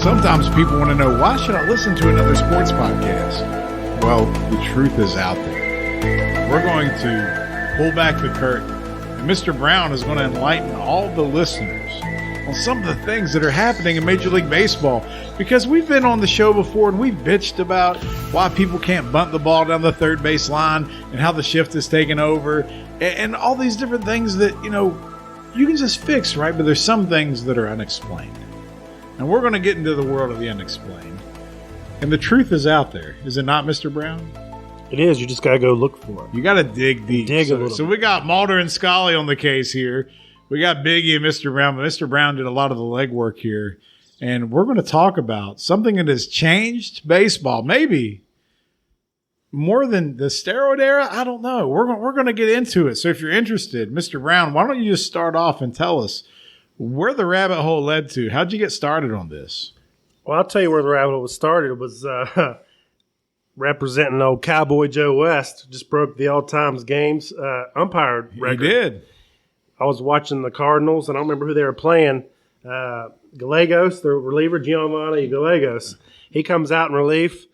Sometimes people want to know, why should I listen to another sports podcast? Well, the truth is out there. We're going to pull back the curtain, and Mr. Brown is going to enlighten all the listeners on some of the things that are happening in Major League Baseball, because we've been on the show before and we've bitched about why people can't bunt the ball down the third base line and how the shift is taken over and all these different things that, you can just fix, right? But there's some things that are unexplained. And we're going to get into the world of the unexplained. And the truth is out there. Is it not, Mr. Brown? It is. You just got to go look for it. You got to dig deep. So we got Mulder and Scully on the case here. We got Biggie and Mr. Brown, but Mr. Brown did a lot of the legwork here. And we're going to talk about something that has changed baseball, maybe more than the steroid era. I don't know. We're going to get into it. So if you're interested, Mr. Brown, why don't you just start off and tell us where the rabbit hole led to? How'd you get started on this? Well, I'll tell you where the rabbit hole was started. It was representing old Cowboy Joe West. Just broke the all-time games umpire record. He did. I was watching the Cardinals, and I don't remember who they were playing. Gallegos, the reliever, Giovanni Gallegos. He comes out in relief.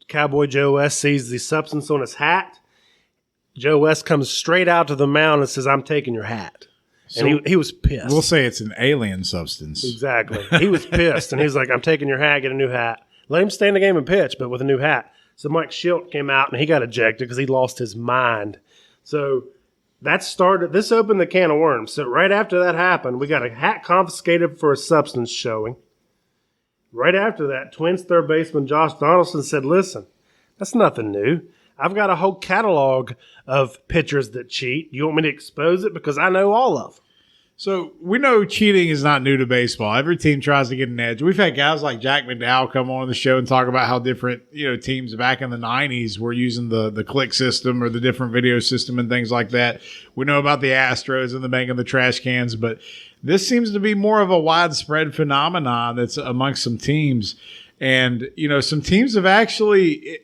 Cowboy Joe West sees the substance on his hat. Joe West comes straight out to the mound and says, "I'm taking your hat." And So he was pissed. we'll say it's an alien substance. Exactly. He was pissed, and he's like, "I'm taking your hat, get a new hat. Let him stay in the game and pitch, but with a new hat." So Mike Schilt came out, and he got ejected because he lost his mind. So this opened the can of worms. So right after that happened, we got a hat confiscated for a substance showing. Right after that, Twins third baseman Josh Donaldson said, "Listen, that's nothing new. I've got a whole catalog of pitchers that cheat. You want me to expose it? Because I know all of them. So we know cheating is not new to baseball. Every team tries to get an edge. We've had guys like Jack McDowell come on the show and talk about how different, teams back in the 90s were using the click system or the different video system and things like that. We know about the Astros and the banging the trash cans, but this seems to be more of a widespread phenomenon that's amongst some teams. And, some teams have actually,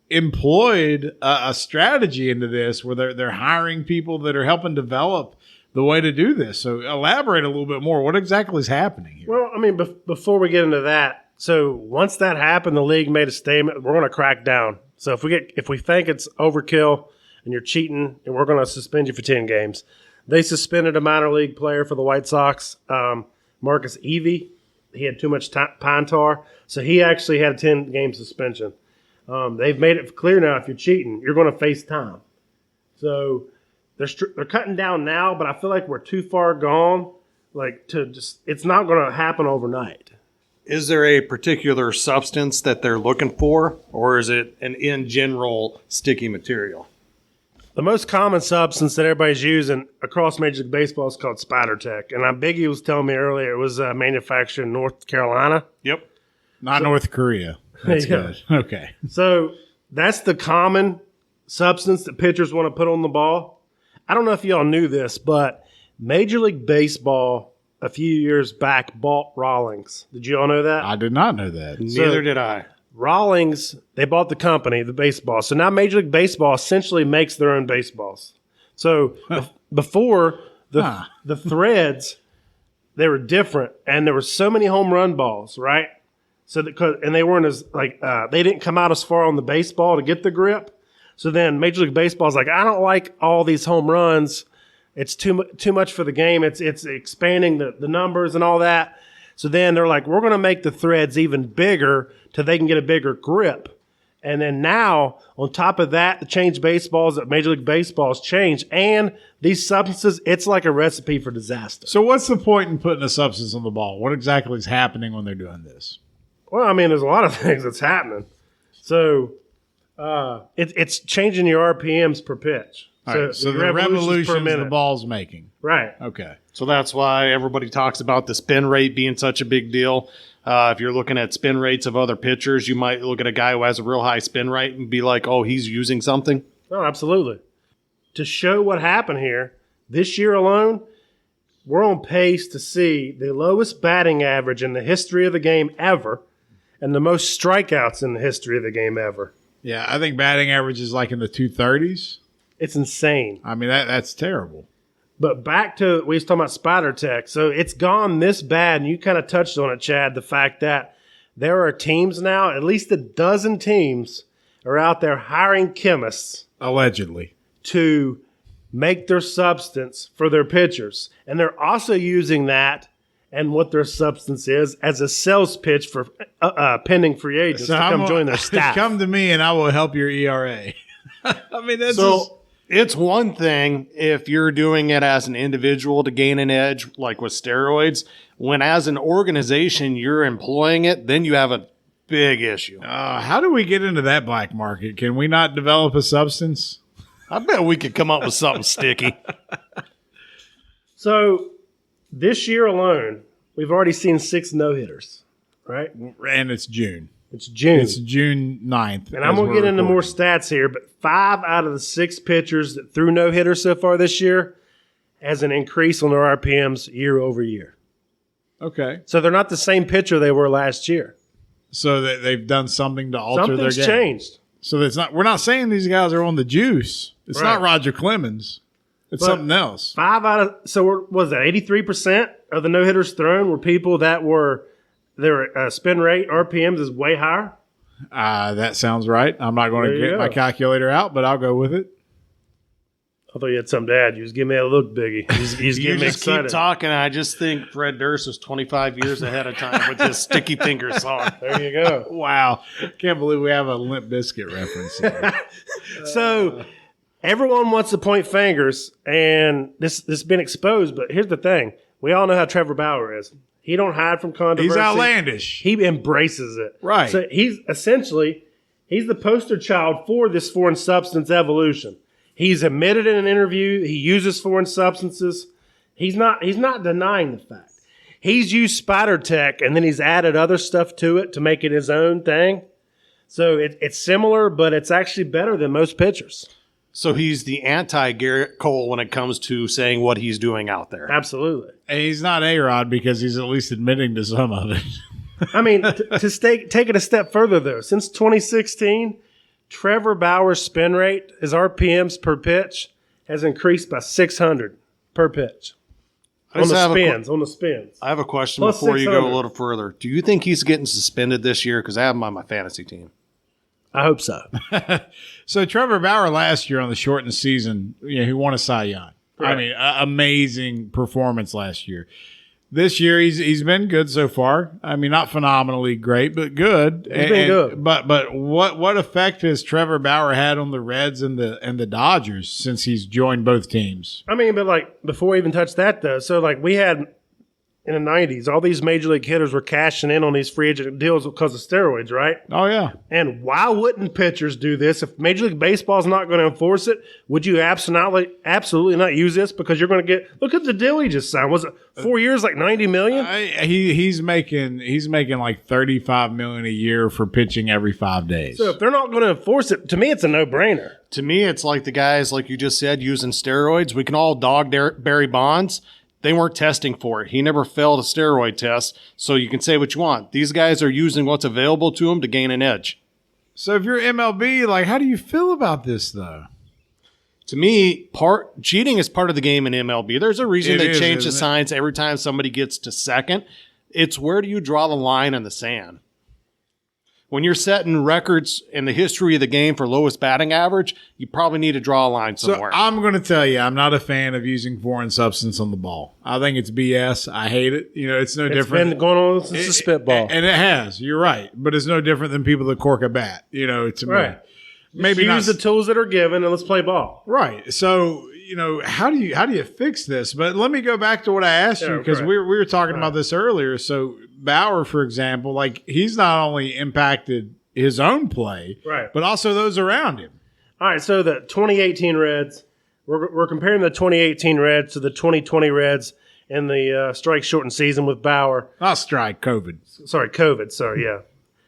employed a strategy into this where they're hiring people that are helping develop the way to do this. So elaborate a little bit more. What exactly is happening here? Well, I mean, before we get into that, so once that happened, the league made a statement. We're going to crack down. So if we think it's overkill and you're cheating, and we're going to suspend you for 10 games. They suspended a minor league player for the White Sox, Marcus Evie. He had too much pine tar, so he actually had a 10-game suspension. They've made it clear now if you're cheating, you're going to face time. So they're cutting down now, but I feel like we're too far gone. It's not going to happen overnight. Is there a particular substance that they're looking for, or is it an in general sticky material? The most common substance that everybody's using across Major League Baseball is called Spider Tech. And Biggie was telling me earlier it was manufactured in North Carolina. Yep. Not North Korea. That's good. Okay. So that's the common substance that pitchers want to put on the ball. I don't know if y'all knew this, but Major League Baseball a few years back bought Rawlings. Did you all know that? I did not know that. Neither did I. Rawlings, they bought the company, the baseball. So now Major League Baseball essentially makes their own baseballs. So before the threads, they were different, and there were so many home run balls, right? So and they weren't as they didn't come out as far on the baseball to get the grip. So then Major League Baseball is like, I don't like all these home runs. It's too much for the game. It's expanding the numbers and all that. So then they're like, we're going to make the threads even bigger till they can get a bigger grip. And then now, on top of that, the change baseballs that Major League Baseball has changed, and these substances, it's like a recipe for disaster. So what's the point in putting a substance on the ball? What exactly is happening when they're doing this? Well, I mean, there's a lot of things that's happening. So it's changing your RPMs per pitch. So the revolutions the ball's making. Right. Okay. So that's why everybody talks about the spin rate being such a big deal. If you're looking at spin rates of other pitchers, you might look at a guy who has a real high spin rate and be like, oh, he's using something. Oh, absolutely. To show what happened here, this year alone, we're on pace to see the lowest batting average in the history of the game ever and the most strikeouts in the history of the game ever. Yeah, I think batting average is like in the 230s. It's insane. I mean, that's terrible. But back to, we was talking about Spider Tech. So it's gone this bad, and you kind of touched on it, Chad, the fact that there are teams now, at least a dozen teams, are out there hiring chemists. Allegedly. To make their substance for their pitchers. And they're also using that and what their substance is as a sales pitch for pending free agents to come join their staff. Come to me and I will help your ERA. I mean, that's it's one thing if you're doing it as an individual to gain an edge, like with steroids. When as an organization you're employing it, then you have a big issue. How do we get into that black market? Can we not develop a substance? I bet we could come up with something sticky. So this year alone, we've already seen 6 no-hitters, right? And it's June. It's June. It's June 9th. And I'm going to get into more stats here, but 5 out of the 6 pitchers that threw no-hitters so far this year has an increase on their RPMs year over year. Okay. So they're not the same pitcher they were last year. So they've done something to alter their game. Something's changed. So it's not. We're not saying these guys are on the juice. It's not Roger Clemens. It's something else. 5 out of what was that? 83% of the no hitters thrown were people that were their spin rate RPMs is way higher. That sounds right. I'm not going to get my calculator out, but I'll go with it. I thought you had something to add. You was giving me a look, Biggie. He's getting me excited. Keep talking. I just think Fred Durst was 25 years ahead of time with this Sticky Finger song. There you go. Wow. Can't believe we have a Limp Bizkit reference here. So everyone wants to point fingers, and this has been exposed, but here's the thing. We all know how Trevor Bauer is. He don't hide from controversy. He's outlandish. He embraces it. Right. So he's essentially, He's the poster child for this foreign substance evolution. He's admitted in an interview he uses foreign substances. He's not denying the fact. He's used spider tech, and then he's added other stuff to it to make it his own thing. So it's similar, but it's actually better than most pitchers. So he's the anti-Garrett Cole when it comes to saying what he's doing out there. Absolutely. And he's not A-Rod because he's at least admitting to some of it. I mean, take it a step further, though. Since 2016, Trevor Bauer's spin rate, his RPMs per pitch, has increased by 600 per pitch. On the spins. I have a question Plus before you go a 600. little further. Do you think he's getting suspended this year? Because I have him on my fantasy team. I hope so. So Trevor Bauer last year on the shortened season, he won a Cy Young. Right. I mean, amazing performance last year. This year he's been good so far. I mean, not phenomenally great, but good. He's been good. But what effect has Trevor Bauer had on the Reds and the Dodgers since he's joined both teams? I mean, but like before we even touch that, though, so like we had in the 90s, all these major league hitters were cashing in on these free agent deals because of steroids, right? Oh, yeah. And why wouldn't pitchers do this? If Major League Baseball is not going to enforce it, would you absolutely not use this? Because you're going to get – look at the deal he just signed. Was it 4 years, like $90 million? He's making like $35 million a year for pitching every 5 days. So if they're not going to enforce it, to me it's a no-brainer. To me, it's like the guys, like you just said, using steroids. We can all dog Barry Bonds. They weren't testing for it. He never failed a steroid test, so you can say what you want. These guys are using what's available to them to gain an edge. So if you're MLB, like, how do you feel about this, though? To me, cheating is part of the game in MLB. There's a reason they change the signs every time somebody gets to second. It's where do you draw the line in the sand? When you're setting records in the history of the game for lowest batting average, you probably need to draw a line somewhere. So I'm going to tell you, I'm not a fan of using foreign substance on the ball. I think it's BS. I hate it. It's no different. It's been going on since the spitball. And it has. You're right. But it's no different than people that cork a bat, to right. me. Maybe use the tools that are given and let's play ball. Right. So, how do you fix this? But let me go back to what I asked you because we were talking about this earlier. So Bauer, for example, like he's not only impacted his own play, right, but also those around him. All right. So the 2018 Reds, we're comparing the 2018 Reds to the 2020 Reds in the strike shortened season with Bauer. Not strike, COVID. Sorry, COVID. Sorry, yeah.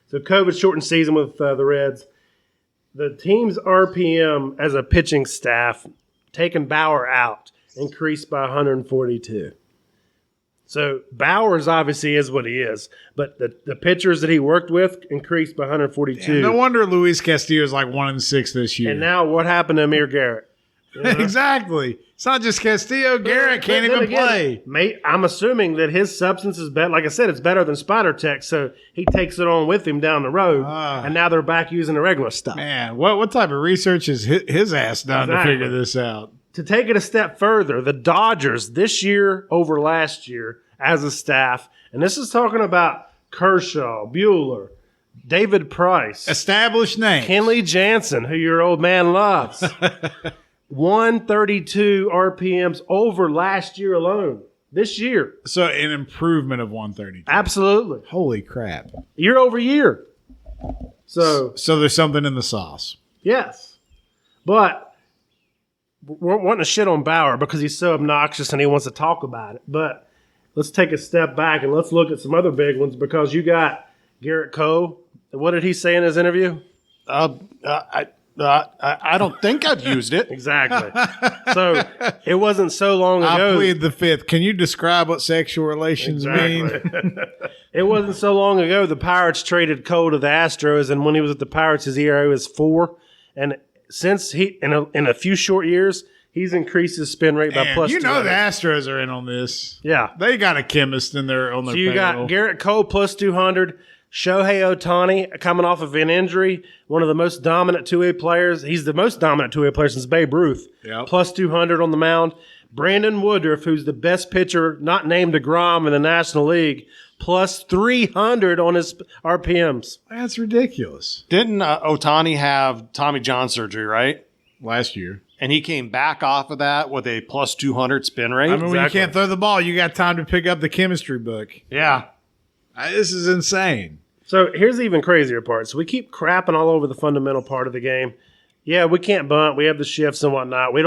So COVID shortened season with the Reds. The team's RPM as a pitching staff, taking Bauer out, increased by 142. So Bowers obviously is what he is, but the pitchers that he worked with increased by 142. Damn, no wonder Luis Castillo is like 1-6 this year. And now what happened to Amir Garrett? Exactly. It's not just Castillo. Garrett can't even play. I'm assuming that his substance is better. Like I said, it's better than Spider Tech, so he takes it on with him down the road, and now they're back using the regular stuff. Man, what type of research has his ass done to figure this out? To take it a step further, the Dodgers this year over last year as a staff, and this is talking about Kershaw, Buehler, David Price, established names, Kenley Jansen, who your old man loves, 132 RPMs over last year alone. This year, so an improvement of 132. Absolutely, holy crap! Year over year. So there's something in the sauce. Yes, but we're wanting to shit on Bauer because he's so obnoxious and he wants to talk about it. But let's take a step back and let's look at some other big ones because you got Garrett Cole. What did he say in his interview? I don't think I've used it. Exactly. So it wasn't so long ago. I plead the fifth. Can you describe what sexual relations mean? It wasn't so long ago the Pirates traded Cole to the Astros, and when he was at the Pirates, his ERA was 4. And since in a few short years, he's increased his spin rate by plus 200. The Astros are in on this. Yeah. They got a chemist on their payroll. So you got Garrett Cole plus 200, Shohei Ohtani coming off of an injury, one of the most dominant two-way players. He's the most dominant two-way player since Babe Ruth. Yep. Plus 200 on the mound. Brandon Woodruff, who's the best pitcher not named DeGrom in the National League, plus 300 on his RPMs. That's ridiculous. Didn't Ohtani have Tommy John surgery, right? Last year. And he came back off of that with a plus 200 spin rate. I mean, when you can't throw the ball, you got time to pick up the chemistry book. Yeah. This is insane. So here's the even crazier part. So we keep crapping all over the fundamental part of the game. Yeah, we can't bunt. We have the shifts and whatnot. We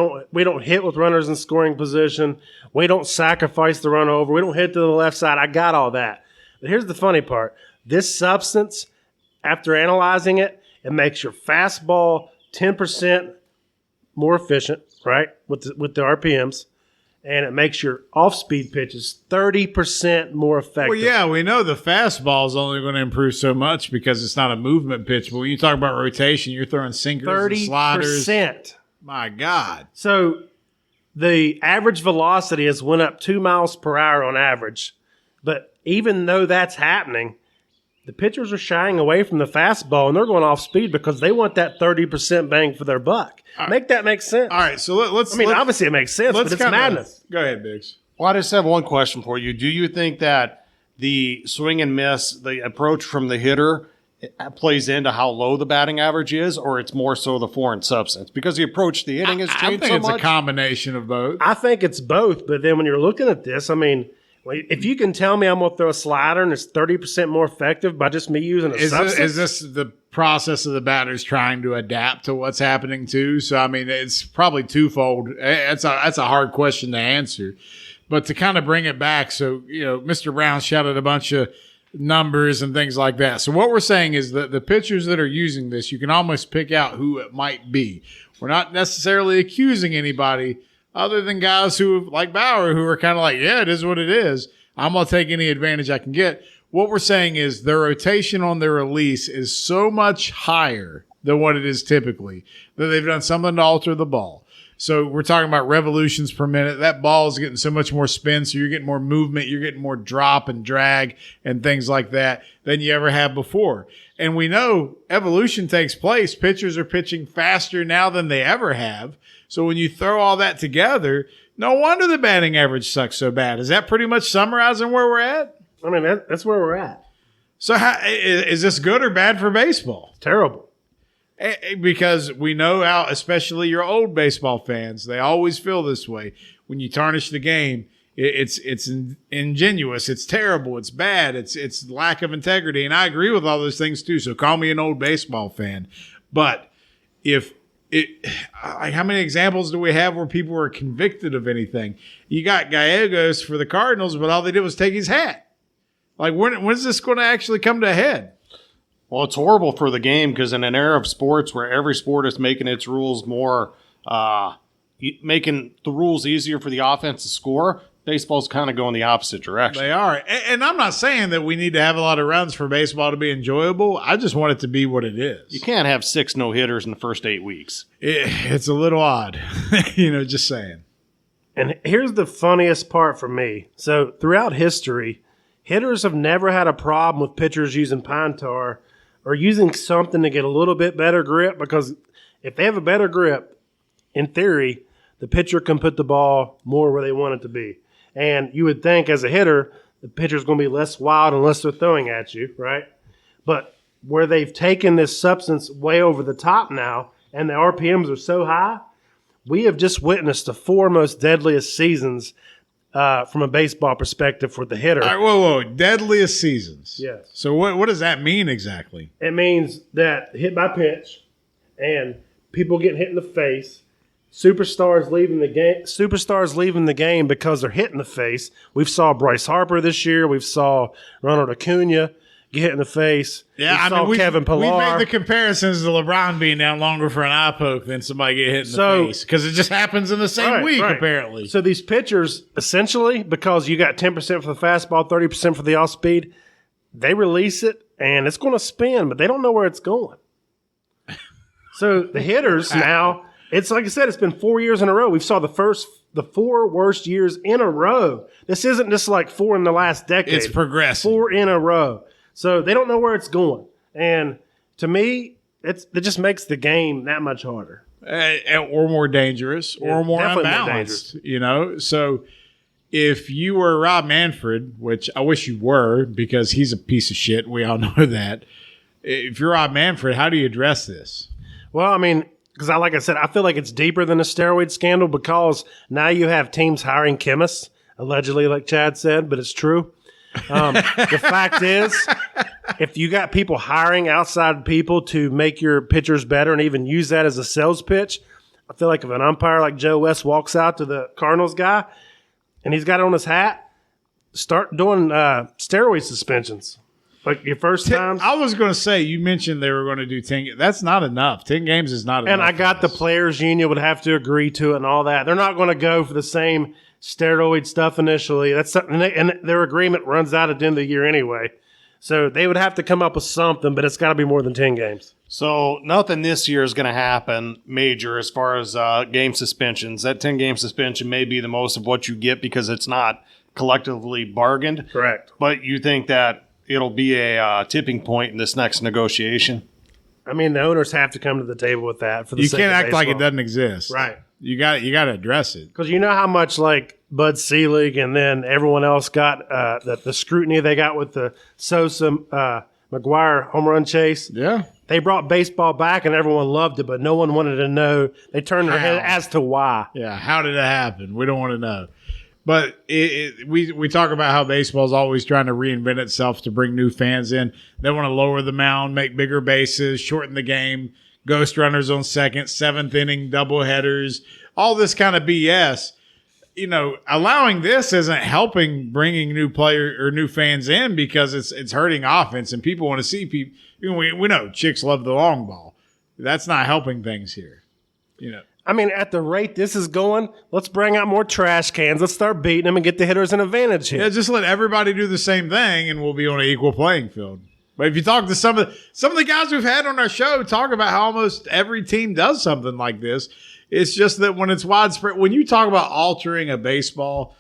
don't hit with runners in scoring position. We don't sacrifice the run over. We don't hit to the left side. I got all that. But here's the funny part. This substance, after analyzing it, it makes your fastball 10% more efficient, right, with the RPMs. And it makes your off-speed pitches 30% more effective. Well, yeah, we know the fastball is only going to improve so much because it's not a movement pitch. But when you talk about rotation, you're throwing sinkers 30%. And sliders. 30%. My God. So the average velocity has went up 2 miles per hour on average. But even though that's happening, the pitchers are shying away from the fastball, and they're going off speed because they want that 30% bang for their buck. Right. Make that make sense. All right, so let's. Obviously it makes sense, but it's madness. Go ahead, Biggs. Well, I just have one question for you. Do you think that the swing and miss, the approach from the hitter, plays into how low the batting average is, or it's more so the foreign substance? Because the approach to the hitting has changed so much. I think it's a combination of both. I think it's both, but then when you're looking at this, if you can tell me I'm going to throw a slider and it's 30% more effective by just me using a substance. Is this the process of the batters trying to adapt to what's happening too? So, it's probably twofold. That's a hard question to answer. But to kind of bring it back, so, Mr. Brown shouted a bunch of numbers and things like that. So what we're saying is that the pitchers that are using this, you can almost pick out who it might be. We're not necessarily accusing anybody other than guys who, like Bauer, who are kind of like, yeah, it is what it is. I'm going to take any advantage I can get. What we're saying is their rotation on their release is so much higher than what it is typically that they've done something to alter the ball. So we're talking about revolutions per minute. That ball is getting so much more spin, so you're getting more movement, you're getting more drop and drag and things like that than you ever have before. And we know evolution takes place. Pitchers are pitching faster now than they ever have. So when you throw all that together, no wonder the batting average sucks so bad. Is that pretty much summarizing where we're at? That's where we're at. So is this good or bad for baseball? It's terrible. Because we know how, especially your old baseball fans, they always feel this way. When you tarnish the game, it's ingenuous, it's terrible, it's bad, it's lack of integrity. And I agree with all those things too. So call me an old baseball fan. But how many examples do we have where people were convicted of anything? You got Gallegos for the Cardinals, but all they did was take his hat. Like, when's this going to actually come to a head? Well, it's horrible for the game because in an era of sports where every sport is making its rules more, making the rules easier for the offense to score, baseball's kind of going the opposite direction. They are. And I'm not saying that we need to have a lot of runs for baseball to be enjoyable. I just want it to be what it is. You can't have 6 no-hitters in the first 8 weeks. It's a little odd, just saying. And here's the funniest part for me. So throughout history, hitters have never had a problem with pitchers using pine tar or using something to get a little bit better grip, because if they have a better grip, in theory, the pitcher can put the ball more where they want it to be. And you would think as a hitter, the pitcher's going to be less wild unless they're throwing at you, right? But where they've taken this substance way over the top now and the RPMs are so high, we have just witnessed the 4 most deadliest seasons from a baseball perspective for the hitter. All right, whoa. Deadliest seasons. Yes. So what does that mean exactly? It means that hit by pitch and people getting hit in the face, superstars leaving the game because they're hit in the face. We've saw Bryce Harper this year. We've saw Ronald Acuna get hit in the face. Yeah, Kevin Pillar. We made the comparisons to LeBron being down longer for an eye poke than somebody get hit in the face because it just happens in the same week, apparently. So these pitchers, essentially, because you got 10% for the fastball, 30% for the off speed, they release it and it's going to spin, but they don't know where it's going. So the hitters now, it's like I said, it's been 4 years in a row. We've saw the 4 worst years in a row. This isn't just like 4 in the last decade. It's progressive. 4 in a row. So they don't know where it's going. And to me, it just makes the game that much harder. Or more dangerous, or more unbalanced. So if you were Rob Manfred, which I wish you were because he's a piece of shit, we all know that. If you're Rob Manfred, how do you address this? Well, because like I said, I feel like it's deeper than a steroid scandal because now you have teams hiring chemists, allegedly, like Chad said, but it's true. The fact is, if you got people hiring outside people to make your pitchers better and even use that as a sales pitch, I feel like if an umpire like Joe West walks out to the Cardinals guy and he's got it on his hat, start doing steroid suspensions. Like your first time. I was going to say, you mentioned they were going to do 10. That's not enough. 10 games is not enough. And I got the players' union would have to agree to it and all that. They're not going to go for the same steroid stuff initially. That's something, and their agreement runs out at the end of the year anyway. So they would have to come up with something, but it's got to be more than 10 games. So nothing this year is going to happen major as far as game suspensions. That 10-game suspension may be the most of what you get because it's not collectively bargained. Correct. But you think that it'll be a tipping point in this next negotiation? I mean, the owners have to come to the table with that. For the you sake can't of act like it baseball. doesn't exist. Right. You got to address it. Because you know how much like Bud Selig and then everyone else got the scrutiny they got with the Sosa McGuire home run chase. Yeah. They brought baseball back and everyone loved it, but no one wanted to know. They turned their head as to why. Yeah. How did it happen? We don't want to know. But we talk about how baseball is always trying to reinvent itself to bring new fans in. They want to lower the mound, make bigger bases, shorten the game, ghost runners on second, seventh inning, double headers, all this kind of BS. You know, allowing this isn't helping bringing new player or new fans in because it's hurting offense and people want to see people. You know, we know chicks love the long ball. That's not helping things here. You know. I mean, at the rate this is going, let's bring out more trash cans. Let's start beating them and get the hitters an advantage here. Yeah, just let everybody do the same thing, and we'll be on an equal playing field. But if you talk to some of the guys we've had on our show, talk about how almost every team does something like this. It's just that when it's widespread, when you talk about altering a baseball,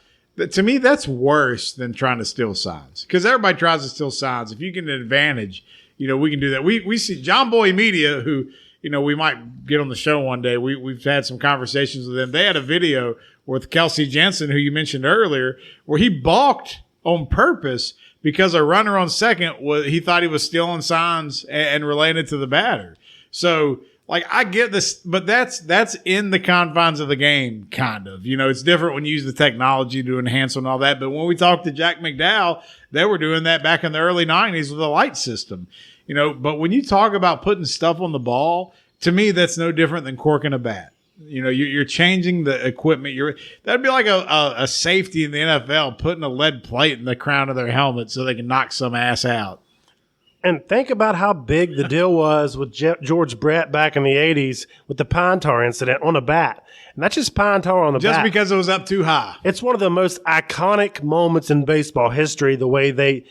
to me that's worse than trying to steal signs because everybody tries to steal signs. If you get an advantage, you know we can do that. We see John Boy Media who. You know, we might get on the show one day. We've had some conversations with them. They had a video with Kelsey Jensen, who you mentioned earlier, where he balked on purpose because a runner on second he thought he was stealing signs and relaying it to the batter. So, like, I get this, but that's in the confines of the game, kind of. You know, it's different when you use the technology to enhance and all that. But when we talked to Jack McDowell, they were doing that back in the early 90s with a light system. You know, but when you talk about putting stuff on the ball, to me, that's no different than corking a bat. You know, you're changing the equipment. That'd be like a safety in the NFL putting a lead plate in the crown of their helmet so they can knock some ass out. And think about how big the deal was with George Brett back in the 80s with the pine tar incident on a bat. And that's just pine tar on the bat. Just because it was up too high. It's one of the most iconic moments in baseball history, the way they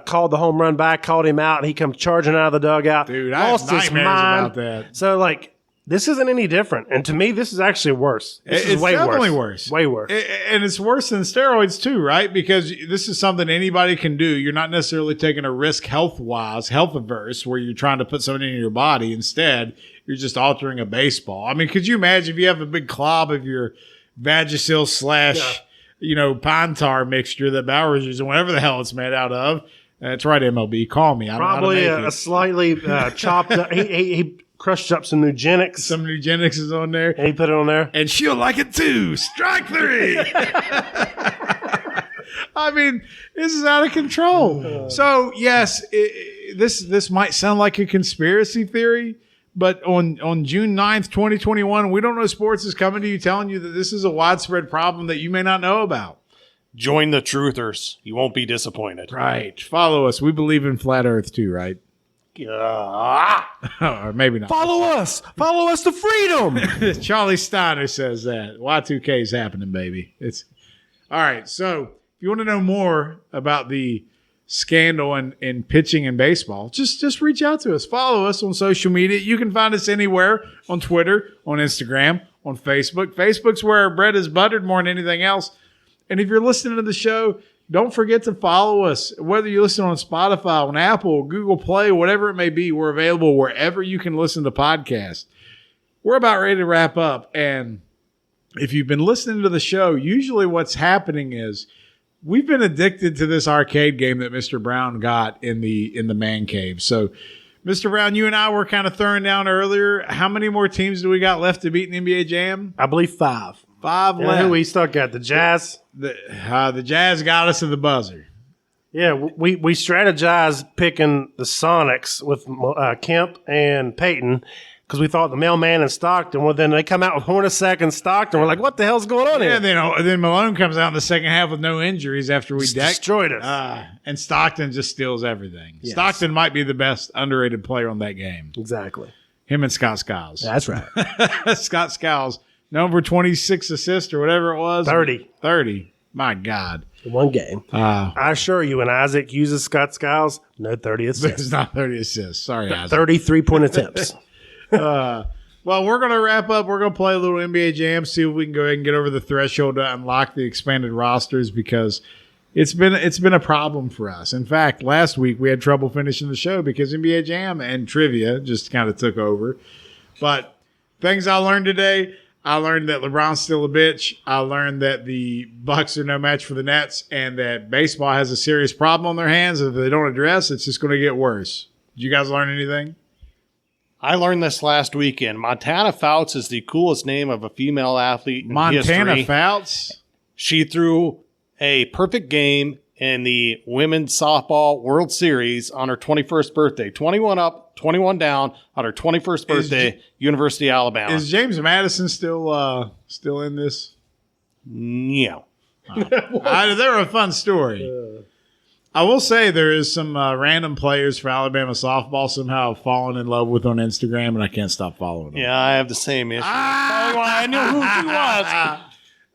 called the home run back, called him out, and he comes charging out of the dugout. Dude, I have nightmares about that. So, like, this isn't any different. And to me, this is actually worse. It's way definitely worse. Way worse. And it's worse than steroids too, right? Because this is something anybody can do. You're not necessarily taking a risk health-wise, health-averse, where you're trying to put something in your body. Instead, you're just altering a baseball. I mean, could you imagine if you have a big clob of your Vagisil / pine tar mixture that Bowers uses, whatever the hell it's made out of? That's right, MLB. Call me. Probably a slightly chopped up. He crushed up some Nugenics. Some Nugenics is on there. And he put it on there. And she'll like it too. Strike 3. I mean, this is out of control. So, yes, this might sound like a conspiracy theory, but on June 9th, 2021, We Don't Know Sports is coming to you telling you that this is a widespread problem that you may not know about. Join the truthers. You won't be disappointed. Right. Follow us. We believe in flat earth too, right? Or maybe not. Follow us. Follow us to freedom. Charlie Steiner says that. Y2K is happening, baby. It's all right. So if you want to know more about the scandal in pitching in baseball, just reach out to us. Follow us on social media. You can find us anywhere on Twitter, on Instagram, on Facebook. Facebook's where bread is buttered more than anything else. And if you're listening to the show, don't forget to follow us. Whether you listen on Spotify, on Apple, Google Play, whatever it may be, we're available wherever you can listen to podcasts. We're about ready to wrap up. And if you've been listening to the show, usually what's happening is we've been addicted to this arcade game that Mr. Brown got in the man cave. So, Mr. Brown, you and I were kind of throwing down earlier. How many more teams do we got left to beat in NBA Jam? I believe 5. 5 left. Who we stuck at? The Jazz? The Jazz got us to the buzzer. Yeah, we strategized picking the Sonics with Kemp and Peyton because we thought the mailman and Stockton. Well, then they come out with Hornacek and Stockton. We're like, what the hell's going on here? Yeah, then Malone comes out in the second half with no injuries after we destroyed us. And Stockton just steals everything. Yes. Stockton might be the best underrated player on that game. Exactly. Him and Scott Skiles. That's right. Scott Skiles, number 26 assists or whatever it was. 30. My God. One game. I assure you, when Isaac uses Scott Skiles, no 30 assists. It's not 30 assists. Sorry, Isaac. 33-point attempts. Well, we're going to wrap up. We're going to play a little NBA Jam, see if we can go ahead and get over the threshold to unlock the expanded rosters because it's been a problem for us. In fact, last week we had trouble finishing the show because NBA Jam and trivia just kind of took over. But things I learned today, I learned that LeBron's still a bitch. I learned that the Bucks are no match for the Nets and that baseball has a serious problem on their hands. If they don't address, it's just going to get worse. Did you guys learn anything? I learned this last weekend. Montana Fouts is the coolest name of a female athlete in Montana history. Fouts? She threw a perfect game in the Women's Softball World Series on her 21st birthday. 21 up, 21 down on her 21st birthday, University of Alabama. Is James Madison still in this? Yeah. They're a fun story. I will say there is some random players for Alabama softball somehow I've fallen in love with on Instagram, and I can't stop following them. Yeah, I have the same issue. I knew who she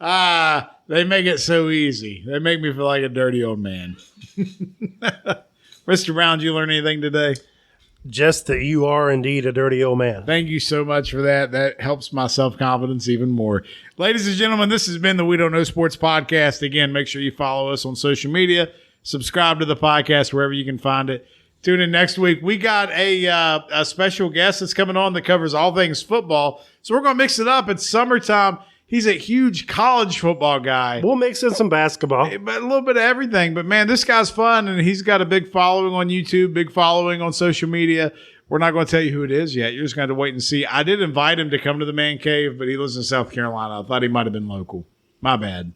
was. They make it so easy. They make me feel like a dirty old man. Mr. Brown, did you learn anything today? Just that you are indeed a dirty old man. Thank you so much for that. That helps my self-confidence even more. Ladies and gentlemen, this has been the We Don't Know Sports podcast. Again, make sure you follow us on social media. Subscribe to the podcast wherever you can find it. Tune in next week. We got a special guest that's coming on that covers all things football. So we're going to mix it up. It's summertime. He's a huge college football guy. We'll mix in some basketball. But a little bit of everything. But, man, this guy's fun, and he's got a big following on YouTube, big following on social media. We're not going to tell you who it is yet. You're just going to wait and see. I did invite him to come to the Man Cave, but he lives in South Carolina. I thought he might have been local. My bad.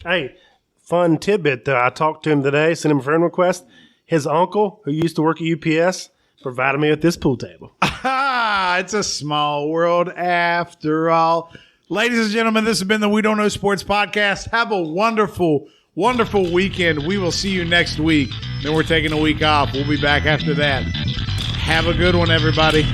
Hey, fun tidbit, though. I talked to him today, sent him a friend request. His uncle, who used to work at UPS, provided me with this pool table. It's a small world after all. Ladies and gentlemen, this has been the We Don't Know Sports podcast. Have a wonderful, wonderful weekend. We will see you next week. Then we're taking a week off. We'll be back after that. Have a good one, everybody.